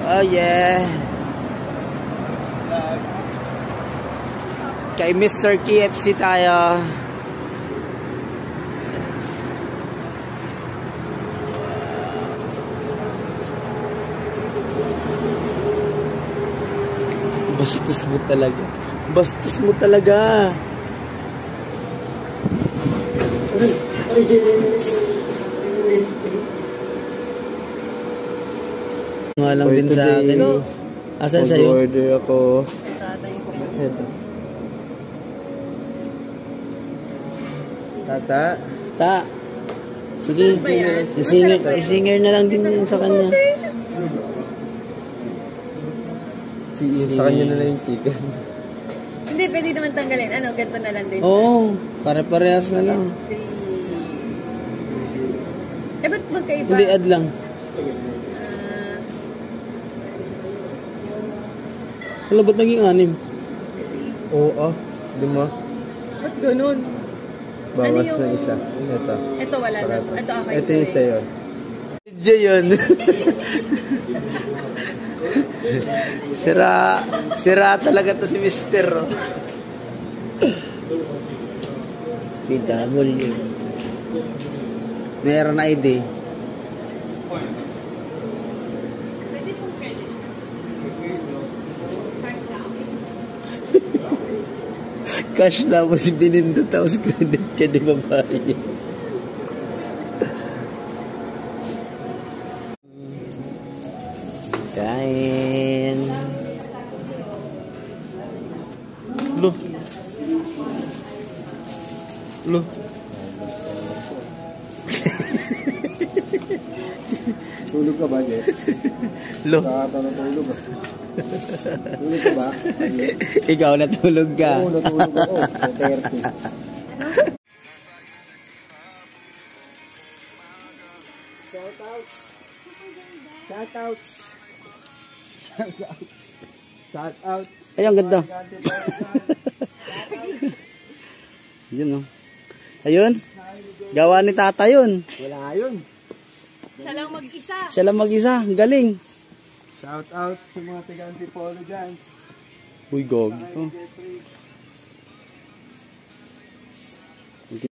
Oh yeah. Kay Mr. KFC tayo. Bastos mo talaga. Bastos mo talaga. Nga lang din sa akin. Asan sa'yo? Order ako. Ito. Tata? Ta. Sige. Isinger na lang din yun sa kanya. Sa kanya na lang yung chicken. Hindi, pwede naman tanggalin. Ano, ganito na lang din. Oo. Pare-parehas na lang. Eh, ba't magkaiba? Hindi, add lang. Wala, ba't naging 6? Oo, 5. Ba't ganun? Bawas ano na isa. Ito. Ito wala na. Ito okay. Ito yung sa'yo. Video yun. Sira talaga to si Mister. PW. Meron ID. Cash na ako si Binindo tapos credit ka di babae niya. Kain. Lo. Tulog ka ba, Jeff? Lo. Tulog ba? Tulog ka ba? Ikaw natulog ka. Oo, natulog ako. 30. Shout out. Ay, ang ganda. Yun, oh. Ayun. Gawa ni tata yun. Wala yun. Siya lang mag-isa. Siya lang mag-isa. Galing. Shout out sa mga taga-Antipolo dyan. Uy, gog. Oh. Okay.